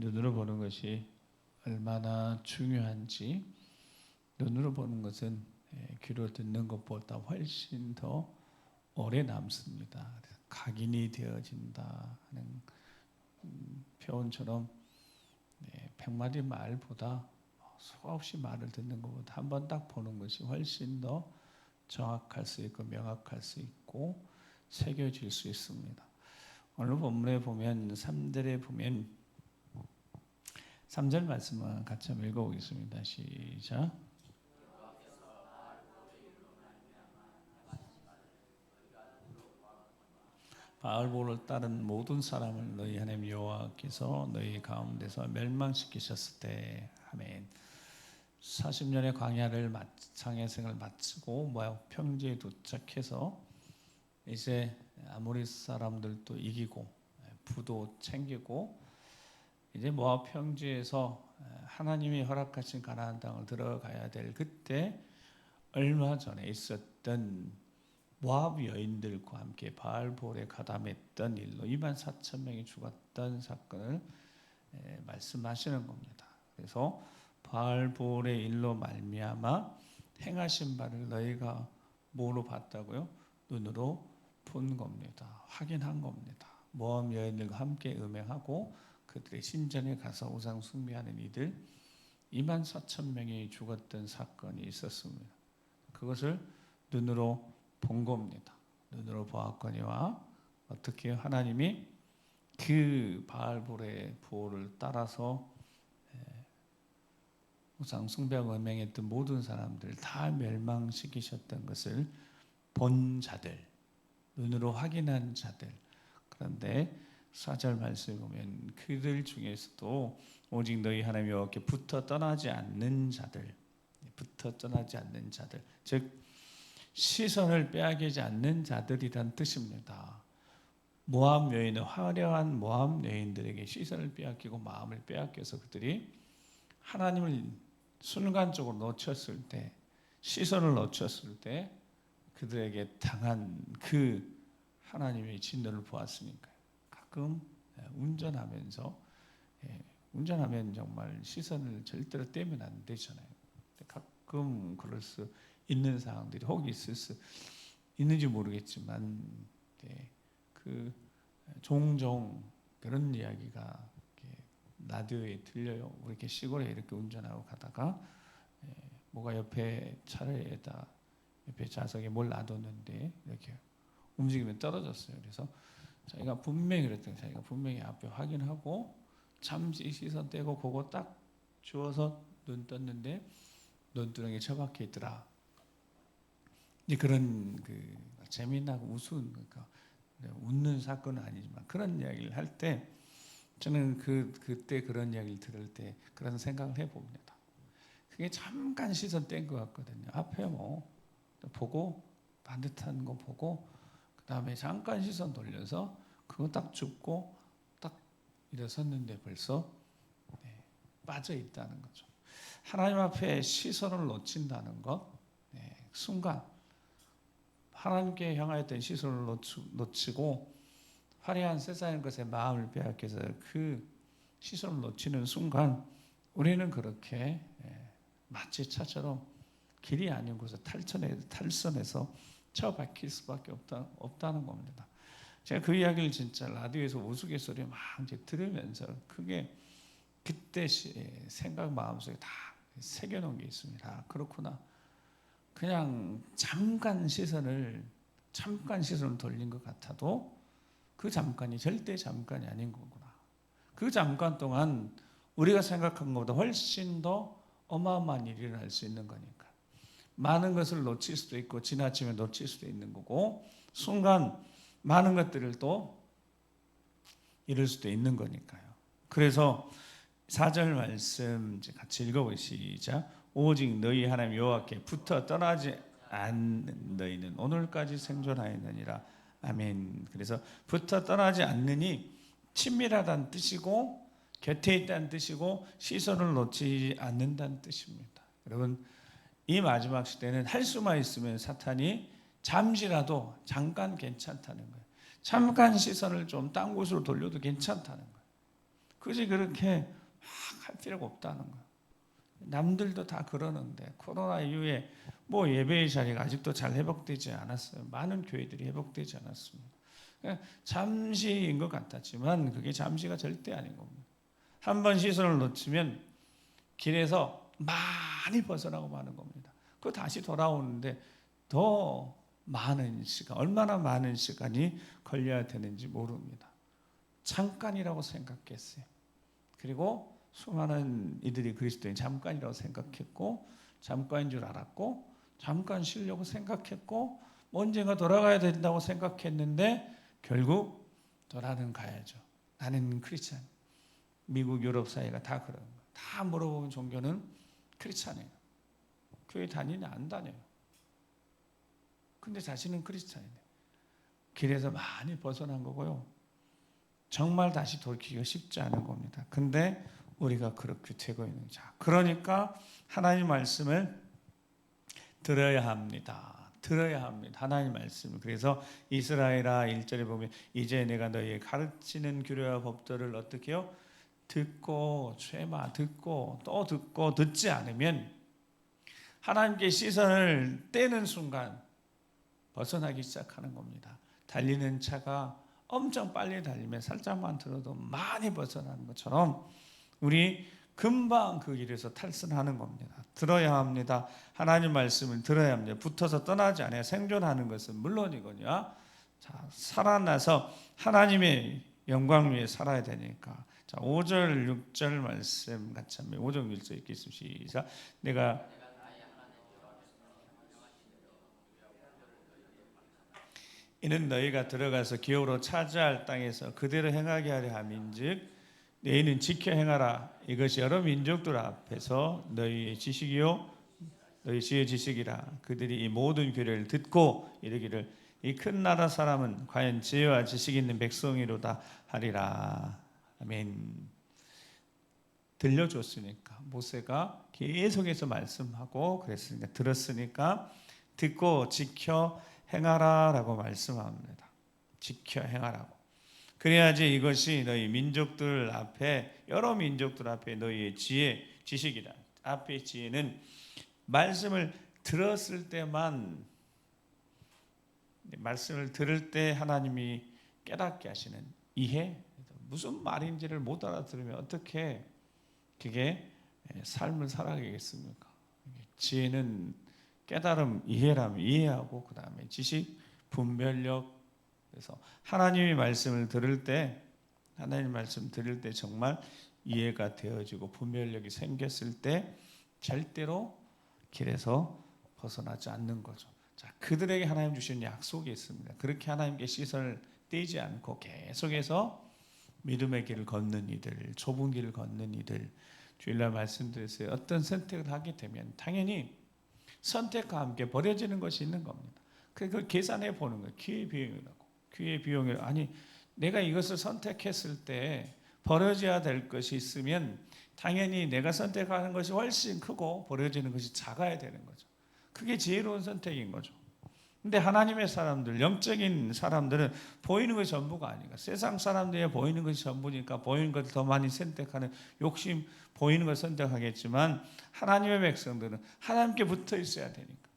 눈으로 보는 것이 얼마나 중요한지, 눈으로 보는 것은 귀로 듣는 것보다 훨씬 더 오래 남습니다. 각인이 되어진다 하는 표현처럼 100마디 말보다 수없이 말을 듣는 것보다 한 번 딱 보는 것이 훨씬 더 정확할 수 있고 명확할 수 있고 새겨질 수 있습니다. 오늘 본문에 보면 3절에 보면 3절 말씀을 같이 한번 읽어보겠습니다. 시작. 바알볼을 따른 모든 사람을 너희 하나님 여호와께서 너희 가운데서 멸망시키셨을 때. 아멘. 40년의 광야의 생을 마치고 모압 평지에 도착해서 이제 아모리 사람들도 이기고 부도 챙기고 이제 모압 평지에서 하나님이 허락하신 가나안 땅을 들어가야 될 그때 얼마 전에 있었던 모압 여인들과 함께 바알볼에 가담했던 일로 24,000명이 죽었던 사건을 말씀하시는 겁니다. 그래서 바알볼의 일로 말미암아 행하신 바를 너희가 뭐로 봤다고요? 눈으로 본 겁니다. 확인한 겁니다. 모압 여인들과 함께 음행하고 그들의 신전에 가서 우상 숭배하는 이들 24,000명이 죽었던 사건이 있었습니다. 그것을 눈으로 본 겁니다. 눈으로 보았거니와 어떻게 하나님이 그 바알볼의 부호를 따라서 우상 숭배하고 음행했던 모든 사람들 다 멸망시키셨던 것을 본 자들, 눈으로 확인한 자들. 그런데 4절 말씀에 보면 그들 중에서도 오직 너희 하나님 여호와께 붙어 떠나지 않는 자들, 즉 시선을 빼앗기지 않는 자들이란 뜻입니다. 모압 여인은 화려한 모압 여인들에게 시선을 빼앗기고 마음을 빼앗겨서 그들이 하나님을 순간적으로 놓쳤을 때, 시선을 놓쳤을 때 그들에게 당한 그 하나님의 진노를 보았으니까요. 가끔 운전하면 정말 시선을 절대로 떼면 안 되잖아요. 가끔 그럴 수 있는 상황들이 혹 있을 수 있는지 모르겠지만 그 종종 그런 이야기가 라디오에 들려요. 이렇게 시골에 이렇게 운전하고 가다가 뭐가 옆에 차례에다 옆에 좌석에 뭘 놔뒀는데 이렇게 움직이면 떨어졌어요. 그래서 자기가 분명히 앞에 확인하고 잠시 시선 떼고 그거 딱 주워서 눈 떴는데 눈두렁에 처박혀 있더라. 이제 그런 그 재미나고 우스운 그러니까 웃는 사건은 아니지만 그런 이야기를 할 때 저는 그때 그런 이야기를 들을 때 그런 생각을 해봅니다. 그게 잠깐 시선 뗀 것 같거든요. 앞에 뭐 보고 반듯한 거 보고 그 다음에 잠깐 시선 돌려서 그거 딱 줍고 딱 일어섰는데 벌써 빠져 있다는 거죠. 하나님 앞에 시선을 놓친다는 것, 순간 하나님께 향하였던 시선을 놓치고 화려한 세상의 것에 마음을 빼앗겨서 그 시선을 놓치는 순간 우리는 그렇게 마치 차처럼 길이 아닌 곳에 탈선해서 처박힐 수밖에 없다는 겁니다. 제가 그 이야기를 진짜 라디오에서 우스갯소리 막 이제 들으면서 그게 그때 생각 마음속에 다 새겨놓은 게 있습니다. 그렇구나. 그냥 잠깐 시선을 돌린 것 같아도 그 잠깐이 절대 잠깐이 아닌 거구나. 그 잠깐 동안 우리가 생각한 것보다 훨씬 더 어마어마한 일이 일어날 수 있는 거니까. 많은 것을 놓칠 수도 있고 지나치면 놓칠 수도 있는 거고 순간 많은 것들을 또 잃을 수도 있는 거니까요. 그래서 4절 말씀 같이 읽어보시죠. 오직 너희 하나님 여호와께 붙어 떠나지 않는 너희는 오늘까지 생존하였느니라. 아멘. 그래서 붙어 떠나지 않느니 친밀하다는 뜻이고 곁에 있다는 뜻이고 시선을 놓지 않는다는 뜻입니다. 여러분 이 마지막 시대는 할 수만 있으면 사탄이 잠시라도 잠깐 괜찮다는 거예요. 잠깐 시선을 좀 딴 곳으로 돌려도 괜찮다는 거예요. 굳이 그렇게 막 할 필요가 없다는 거예요. 남들도 다 그러는데 코로나 이후에 뭐 예배의 자리가 아직도 잘 회복되지 않았어요. 많은 교회들이 회복되지 않았습니다. 잠시인 것 같았지만 그게 잠시가 절대 아닌 겁니다. 한 번 시선을 놓치면 길에서 많이 벗어나고 마는 겁니다. 그 다시 돌아오는데 더 많은 시간, 얼마나 많은 시간이 걸려야 되는지 모릅니다. 잠깐이라고 생각했어요. 그리고 수많은 이들이 그리스도인 잠깐이라고 생각했고, 잠깐인 줄 알았고, 잠깐 쉬려고 생각했고, 언젠가 돌아가야 된다고 생각했는데 결국 돌아는 가야죠. 나는 크리스찬. 미국 유럽 사회가 다 그런 거예요. 다 물어보면 종교는 크리스찬이에요. 교회 다니냐 안 다녀요. 근데 자신은 크리스찬이에요. 길에서 많이 벗어난 거고요. 정말 다시 돌이키기가 쉽지 않은 겁니다. 근데 우리가 그렇게 되고 있는 자. 그러니까 하나님 말씀을 들어야 합니다. 들어야 합니다. 하나님 말씀을. 그래서 이스라엘아 1절에 보면 이제 내가 너희에 가르치는 규례와 법도를 어떻게 해요? 듣고 죄마 듣고 또 듣고 듣지 않으면 하나님께 시선을 떼는 순간 벗어나기 시작하는 겁니다. 달리는 차가 엄청 빨리 달리면 살짝만 들어도 많이 벗어나는 것처럼 우리 금방 그 길에서 탈선하는 겁니다. 들어야 합니다. 하나님 말씀을 들어야 합니다. 붙어서 떠나지 않아야 생존하는 것은 물론이거든요. 자, 살아나서 하나님의 영광 위에 살아야 되니까. 자, 5절 6절 말씀 같이 한번 5절 6절 읽겠습니다. 시작. 내가 이는 너희가 들어가서 기업으로 차지할 땅에서 그대로 행하게 하려 함인즉 너희는 지켜 행하라. 이것이 여러 민족들 앞에서 너희의 지식이요 너희 지의 지식이라. 그들이 이 모든 규례를 듣고 이르기를 이 큰 나라 사람은 과연 지혜와 지식이 있는 백성이로다 하리라. 아멘. 들려줬으니까 모세가 계속해서 말씀하고 그랬으니까 들었으니까 듣고 지켜 행하라라고 말씀합니다. 지켜 행하라고. 그래야지 이것이 너희 민족들 앞에 여러 민족들 앞에 너희의 지혜, 지식이다. 앞의 지혜는 말씀을 들었을 때만 말씀을 들을 때 하나님이 깨닫게 하시는 이해 무슨 말인지를 못 알아들으면 어떻게 그게 삶을 살아가겠습니까? 지혜는 깨달음, 이해라면 이해하고 그 다음에 지식, 분별력. 그래서 하나님의 말씀을 들을 때 하나님 말씀 들을 때 정말 이해가 되어지고 분별력이 생겼을 때 절대로 길에서 벗어나지 않는 거죠. 자, 그들에게 하나님 주신 약속이 있습니다. 그렇게 하나님께 시선을 떼지 않고 계속해서 믿음의 길을 걷는 이들, 좁은 길을 걷는 이들. 주일날 말씀드렸어요. 어떤 선택을 하게 되면 당연히 선택과 함께 버려지는 것이 있는 겁니다. 그걸 계산해 보는 거예요. 기회 비용이라고. 기회 비용이 아니 내가 이것을 선택했을 때 버려져야 될 것이 있으면 당연히 내가 선택하는 것이 훨씬 크고 버려지는 것이 작아야 되는 거죠. 그게 지혜로운 선택인 거죠. 근데 하나님의 사람들, 영적인 사람들은 보이는 것이 전부가 아니까 세상 사람들이 보이는 것이 전부니까 보이는 것을 더 많이 선택하는 욕심, 보이는 것을 선택하겠지만 하나님의 백성들은 하나님께 붙어 있어야 되니까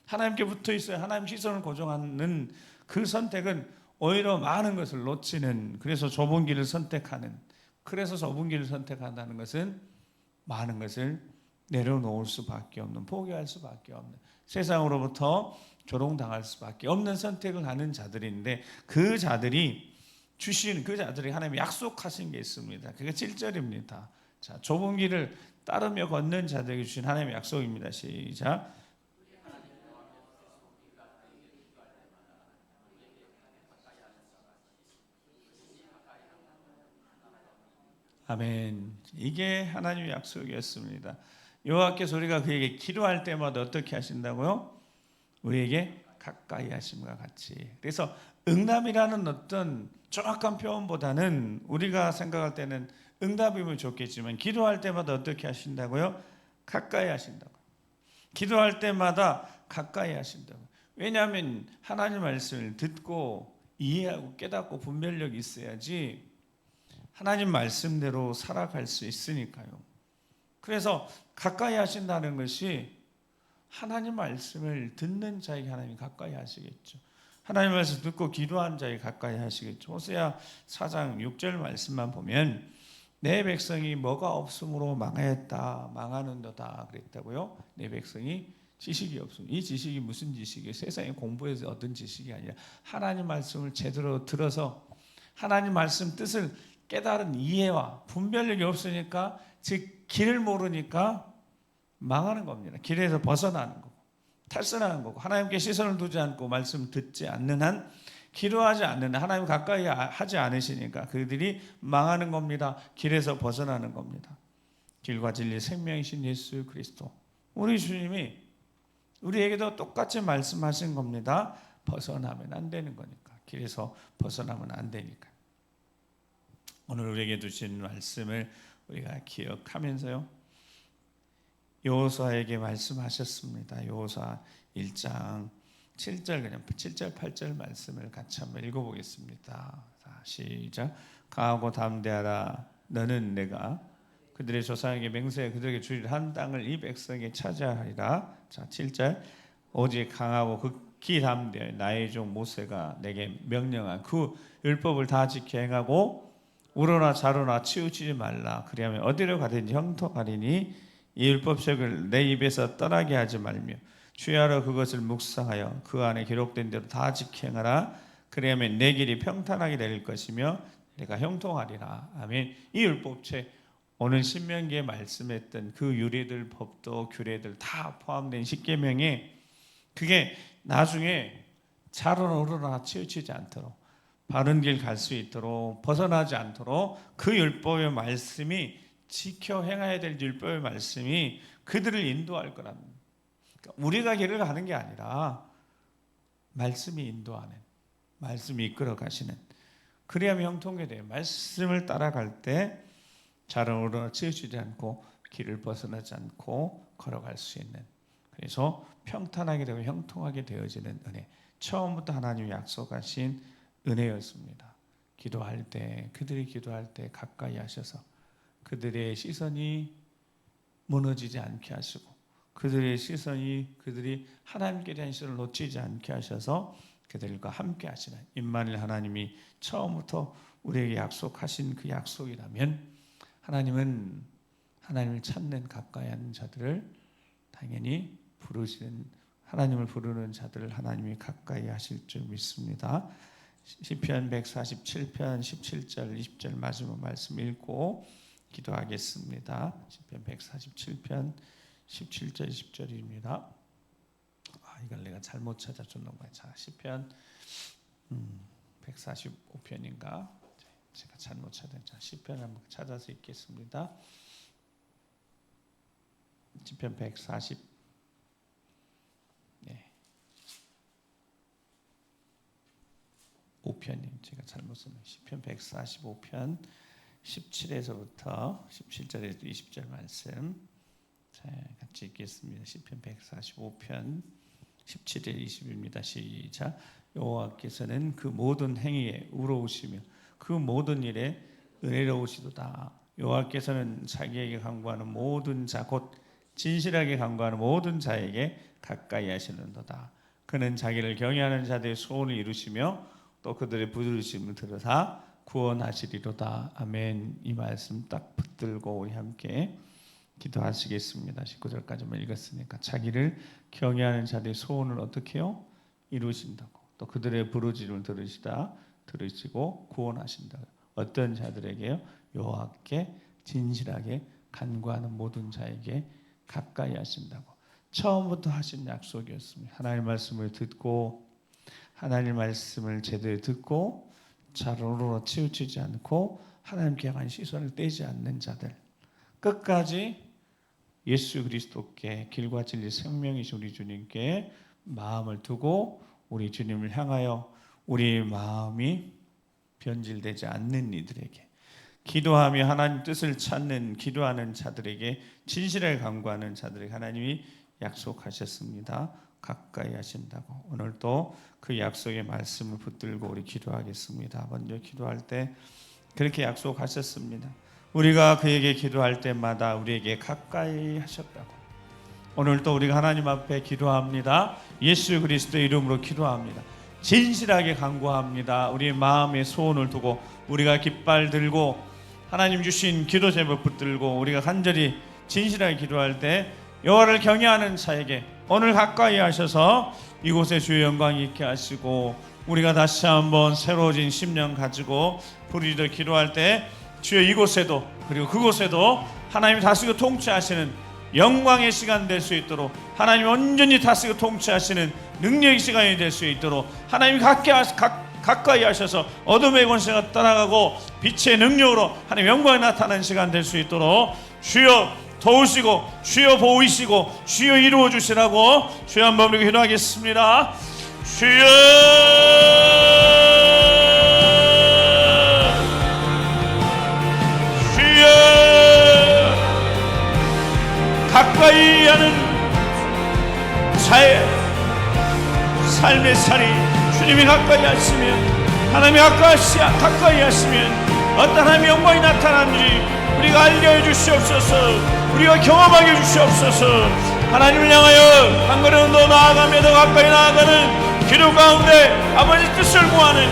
하나님께 붙어 있어야 하나님 시선을 고정하는 그 선택은 오히려 많은 것을 놓치는 그래서 좁은 길을 선택하는 그래서 좁은 길을 선택한다는 것은 많은 것을 내려놓을 수밖에 없는 포기할 수밖에 없는 세상으로부터 조롱당할 수밖에 없는 선택을 하는 자들인데 그 자들이 주신 그 자들이 하나님이 약속하신 게 있습니다. 그게 7절입니다. 자, 좁은 길을 따르며 걷는 자들에게 주신 하나님의 약속입니다. 시작. 아멘. 이게 하나님의 약속이었습니다. 여호와께서 우리가 그에게 기도할 때마다 어떻게 하신다고요? 우리에게 가까이 하심과 같이. 그래서 응답이라는 어떤 정확한 표현보다는 우리가 생각할 때는 응답이면 좋겠지만 기도할 때마다 어떻게 하신다고요? 가까이 하신다고. 기도할 때마다 가까이 하신다고. 왜냐하면 하나님 말씀을 듣고 이해하고 깨닫고 분별력이 있어야지 하나님 말씀대로 살아갈 수 있으니까요. 그래서 가까이 하신다는 것이 하나님 말씀을 듣는 자에게 하나님 가까이 하시겠죠. 하나님 말씀 듣고 기도하는 자에게 가까이 하시겠죠. 호세아 4장 6절 말씀만 보면 내 백성이 뭐가 없으므로 망하였다 망하는도다 그랬다고요. 내 백성이 지식이 없음. 이 지식이 무슨 지식이에요? 세상에 공부해서 얻은 지식이 아니라 하나님 말씀을 제대로 들어서 하나님 말씀 뜻을 깨달은 이해와 분별력이 없으니까, 즉 길을 모르니까 망하는 겁니다. 길에서 벗어나는 거고 탈선하는 거고, 하나님께 시선을 두지 않고 말씀 듣지 않는 한, 기도하지 않는 한, 하나님 가까이 하지 않으시니까 그들이 망하는 겁니다. 길에서 벗어나는 겁니다. 길과 진리 생명이신 예수 그리스도 우리 주님이 우리에게도 똑같이 말씀하신 겁니다. 벗어나면 안 되는 거니까, 길에서 벗어나면 안 되니까. 오늘 우리에게 주신 말씀을 우리가 기억하면서요, 여호수아에게 말씀하셨습니다. 여호수아 1장 7절, 그냥 7절 8절 말씀을 같이 한번 읽어보겠습니다. 자, 시작. 강하고 담대하라. 너는 내가 그들의 조상에게 맹세해 그들에게 주리라 한 땅을 이 백성에게 차지하리라. 자, 7절. 오직 강하고 극히 담대해 나의 종 모세가 내게 명령한 그 율법을 다 지켜 행하고 우러나 좌로나 치우치지 말라. 그리하면 어디로 가든지 형통하리니 이 율법책을 내 입에서 떠나게 하지 말며 주야로 그것을 묵상하여 그 안에 기록된 대로 다 지켜 행하라. 그리하면 내 길이 평탄하게 될 것이며 내가 형통하리라. 아멘. 이 율법책, 오늘 신명기에 말씀했던 그 유리들, 법도, 규례들 다 포함된 십계명에, 그게 나중에 좌로나 우러나 치우치지 않도록, 바른 길 갈 수 있도록, 벗어나지 않도록 그 율법의 말씀이, 지켜 행해야 될 율법의 말씀이 그들을 인도할 거랍니다. 그러니까 우리가 길을 가는 게 아니라 말씀이 인도하는, 말씀이 이끌어 가시는, 그래야만 형통하게 돼요. 말씀을 따라갈 때 좌로나 우러나 치우치지 않고 길을 벗어나지 않고 걸어갈 수 있는, 그래서 평탄하게 되고 형통하게 되어지는 은혜, 처음부터 하나님이 약속하신 은혜였습니다. 기도할 때, 그들이 기도할 때 가까이 하셔서 그들의 시선이 무너지지 않게 하시고, 그들의 시선이, 그들이 하나님께 대한 시선을 놓치지 않게 하셔서 그들과 함께 하시는, 임마누엘 하나님이 처음부터 우리에게 약속하신 그 약속이라면, 하나님은 하나님을 찾는 가까이 하는 자들을 당연히 부르시는, 하나님을 부르는 자들을 하나님이 가까이 하실 줄 믿습니다. 시편 147편 17절 20절 마지막 말씀 읽고 기도하겠습니다. 시편 147편 17절 20절입니다. 이걸 내가 잘못 찾아줬는 거야. 자, 시편 145편인가? 제가 잘못 찾았죠. 시편 한번 찾아서 읽겠습니다. 시편 140 5편이 제가 잘못 썼네요. 시편 145편 17에서부터 17절에서 20절 말씀, 자, 같이 읽겠습니다. 시편 145편 17절 20입니다. 시작. 여호와께서는 그 모든 행위에 우러우시며 그 모든 일에 은혜로우시도다. 여호와께서는 자기에게 간구하는 모든 자, 곧 진실하게 간구하는 모든 자에게 가까이 하시는도다. 그는 자기를 경외하는 자들의 소원을 이루시며 또 그들의 부르심을 들으사 구원하시리로다. 아멘. 이 말씀 딱 붙들고 우리 함께 기도하시겠습니다. 19절까지만 읽었으니까, 자기를 경외하는 자들의 소원을 어떻게 해요? 이루신다고. 또 그들의 부르짖음을 들으시고 구원하신다. 어떤 자들에게요? 여호와께 진실하게 간구하는 모든 자에게 가까이 하신다고. 처음부터 하신 약속이었습니다. 하나님의 말씀을 듣고, 하나님 말씀을 제대로 듣고 좌로로 치우치지 않고 하나님께 향한 시선을 떼지 않는 자들, 끝까지 예수 그리스도께, 길과 진리 생명이신 우리 주님께 마음을 두고 우리 주님을 향하여 우리 마음이 변질되지 않는 이들에게, 기도하며 하나님 뜻을 찾는 기도하는 자들에게, 진실하게 간구하는 자들에게 하나님이 약속하셨습니다. 가까이 하신다고. 오늘도 그 약속의 말씀을 붙들고 우리 기도하겠습니다. 먼저 기도할 때 그렇게 약속하셨습니다. 우리가 그에게 기도할 때마다 우리에게 가까이 하셨다고. 오늘도 우리가 하나님 앞에 기도합니다. 예수 그리스도의 이름으로 기도합니다. 진실하게 간구합니다. 우리의 마음에 소원을 두고 우리가 깃발 들고 하나님 주신 기도 제목 붙들고 우리가 간절히 진실하게 기도할 때 여호와를 경외하는 자에게 오늘 가까이 하셔서 이곳에 주의 영광이 있게 하시고 우리가 다시 한번 새로워진 심령 가지고 부르짖어 기도할 때 주여 이곳에도 그리고 그곳에도 하나님이 다스리고 통치하시는 영광의 시간 될 수 있도록 하나님이 온전히 다스리고 통치하시는 능력의 시간이 될 수 있도록 하나님이 가까이 하셔서 어둠의 권세가 떠나가고 빛의 능력으로 하나님의 영광이 나타나는 시간 될 수 있도록 주여 도우시고 주여 보이시고 주여 이루어 주시라고 주여 한번 우리 기도하겠습니다. 주여 가까이 하는 자의 삶의 살이 주님이 가까이 하시면 하나님이 가까이 하시면 어떤 하나님의 영광이 나타나는지 우리가 알게 해주시옵소서. 우리가 경험하게 해주시옵소서. 하나님을 향하여 한 걸음 더 나아가며 더 가까이 나아가는 기도 가운데 아버지 뜻을 구하는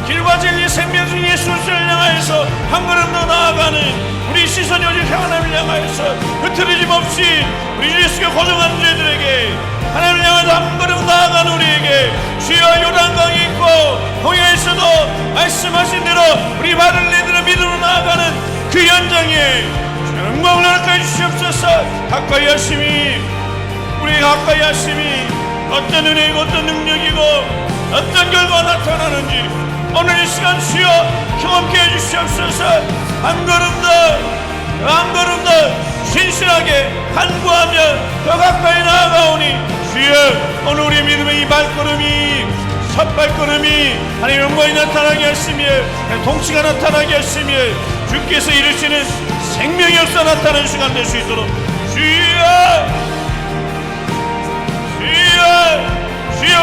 길과 진리 생명 중 예수 그리스도를 향하여서 한 걸음 더 나아가는 우리 시선이 오직 하나님을 향하여서 흐트러짐 없이 우리 주 예수가 고정한 자들에게 하나님을 향하여서 한 걸음 나아가는 우리에게 주여 요단강이 있고 홍해에서도 말씀하신 대로 우리 발을 내들어 믿음으로 나아가는 그 현장에 영광을 가까이 주시옵소서. 가까이 하심이 우리 가까이 하심이 어떤 은혜이고 어떤 능력이고 어떤 결과가 나타나는지 오늘 이 시간 주여 경험케 해주시옵소서. 한 걸음 더 신실하게 간구하며 더 가까이 나아가오니 주여 오늘 우리 믿음의 이 발걸음이 첫 발걸음이 하나님의 영광이 나타나게 하시며 통치가 나타나게 하시며 주께서 이루시는 생명의 역사 나타나는 시간 될 수 있도록 주여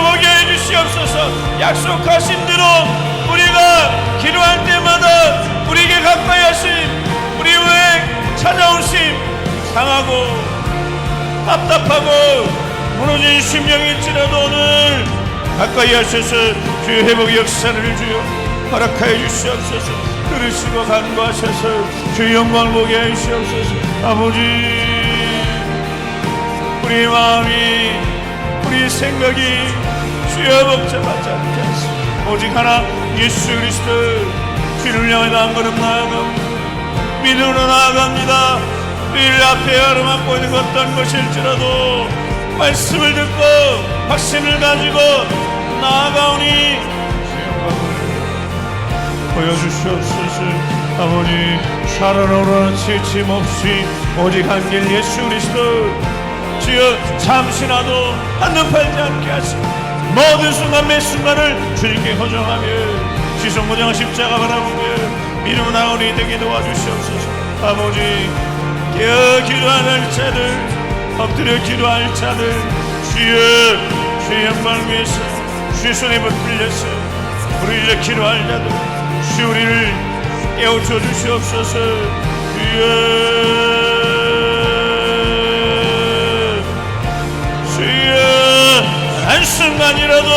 보게 해주시옵소서. 약속하신 대로 우리가 기도할 때마다 우리에게 가까이 하신 우리 왜 찾아오심 상하고 답답하고 무너진 심령일지라도 오늘 가까이 하셔서 주의 회복의 역사를 주여 허락하여 주시옵소서. 들으시고 간구하셔서 주의 영광을 보게 해주시옵소서. 아버지 우리 마음이 우리 생각이 주여 복잡하지 않게 하시고 오직 하나 예수 그리스도 주를 향해 한 걸음 나아갑니다. 믿음으로 나아갑니다. 늘 앞에 가로막고 있는 어떤 것일지라도 말씀을 듣고 확신을 가지고 나아가오니 보여주시옵소서. 아버지 살아오라는 지침 없이 오직 한 길 예수 그리스도 주여 잠시라도 한눈 팔지 않게 하시고 모든 순간 매 순간을 주님께 허정하며 지성고정한 십자가 바라보며 믿음으로 나오니 되게 도와주시옵소서. 아버지 깨어 기도할 자들 엎드려 기도할 자들 주여 주의 영광을 위해서 주의 손에 붙들려서 우리 이제 기도할 자들 주 우리를 깨우쳐 주시옵소서. 주여 한순간이라도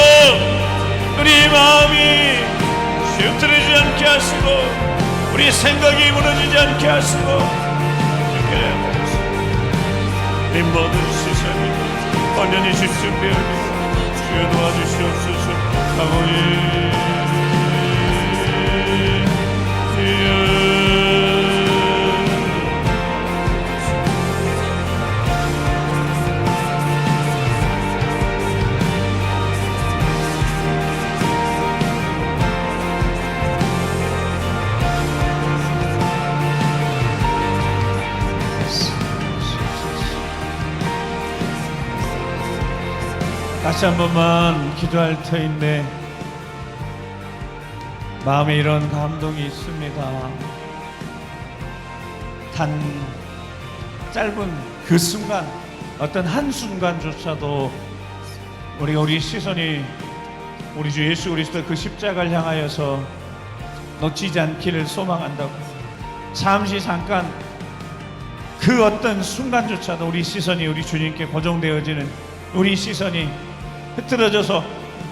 우리 마음이 휘둘리지 않게 하시고 우리 생각이 무너지지 않게 하시고 이 모든 시선이 완전히 집중되어지고 주여 도와주시옵소서. 아버지 다시 한 번만 기도할 터인데 마음에 이런 감동이 있습니다. 단 짧은 그 순간 어떤 한순간조차도 우리 시선이 우리 주 예수 그리스도 그 십자가를 향하여서 놓치지 않기를 소망한다고 잠시 잠깐 그 어떤 순간조차도 우리 시선이 우리 주님께 고정되어지는 우리 시선이 흐트러져서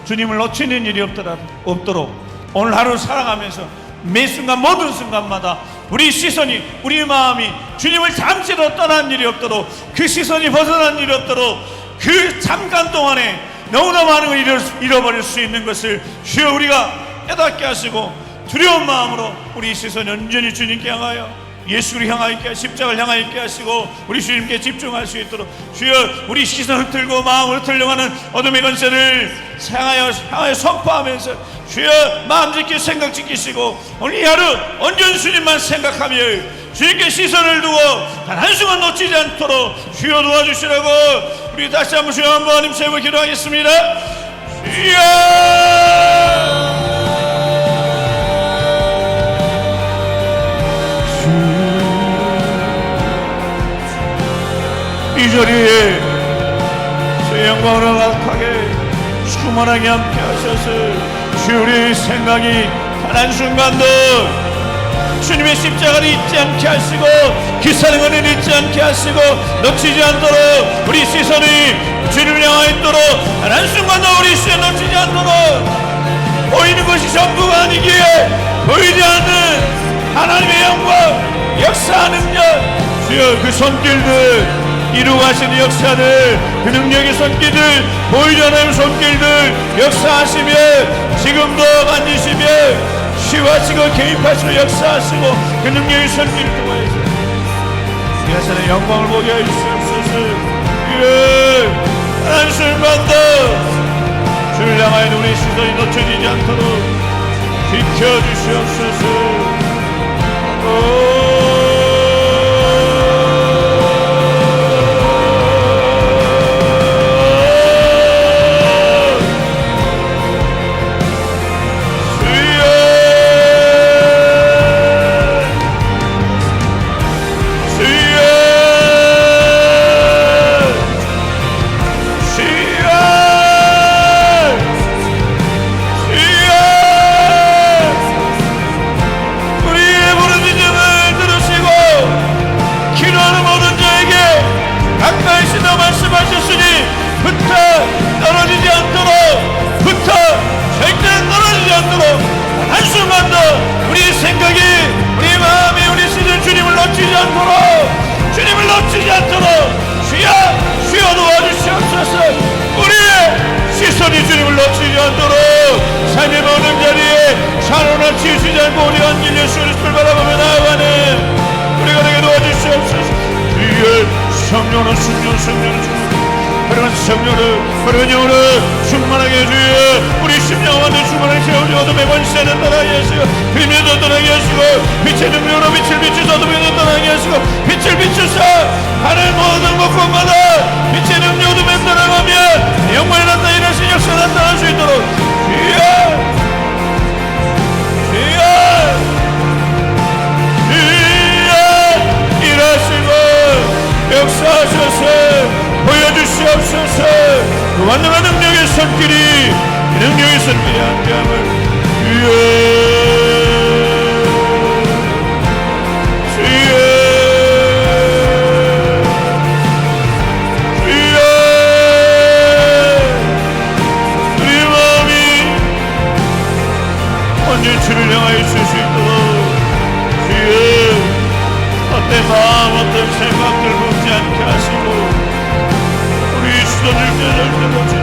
주님을 놓치는 일이 없도록 오늘 하루 살아가면서 매 순간 모든 순간마다 우리 시선이 우리 마음이 주님을 잠시도 떠난 일이 없도록 그 시선이 벗어난 일이 없도록 그 잠깐 동안에 너무나 많은 걸 잃어버릴 수 있는 것을 주여 우리가 깨닫게 하시고 두려운 마음으로 우리 시선이 온전히 주님께 향하여 예수를 향하여 있게 십자가를 향하여 있게 하시고 우리 주님께 집중할 수 있도록 주여 우리 시선을 틀고 마음을 틀려가는 어둠의 권세를 향하여 선포하면서 주여 마음 지키 생각 지키시고 오늘 이 하루 온전히 주님만 생각하며 주님께 시선을 두고 단 한순간 놓치지 않도록 주여 도와주시라고 우리 다시 한번 주여 한번 하나님 세우고 기도하겠습니다. 주여 이 자리에 주의 영광으로 가득하게 충만하게 함께 하셔서 주의 생각이 단 한순간도 주님의 십자가를 잊지 않게 하시고 그 사랑을 잊지 않게 하시고 놓치지 않도록 우리 시선이 주님을 향하여 있도록 단 한순간도 우리 시선 놓치지 않도록 보이는 것이 전부가 아니기에 보이지 않는 하나님의 영광 역사하는 능력 주여 그 손길들 이루고 하시는 역사들 그 능력의 손길들 보이지 않는 손길들 역사하시며 지금도 만지시며 치유하시고 개입하시고 역사하시고 그 능력의 손길을 통하여서 이 하시는 영광을 보게 해주시옵소서. 한순간도 주를 향하여 우리 시선이 놓쳐지지 않도록 지켜주시옵소서. 성령으로 충만하게 해주여 우리 심령을 충만하게 채워주어 어둠의 권세는 떠나게 하시고 비밀도 떠나게 하시고 빛의 능력으로 빛을 비추사 어둠에도 떠나게 하시고 빛을 비추사 하늘 모든 곳곳마다 빛의 능력 어둠에 떠나가며 영광이 나타나신 역사 나타날 수 있도록 일하시고 역사하셔서 보여주시옵소서. 그 완전한 능력의 손길이 능력의 손길이 함께함을 주여 우리 마음이 완전히 주를 향하여 있을 수 있도록 주여 어떤 마음 어떤 생각들 묻지 않게 하시고 시선을 절대 놓지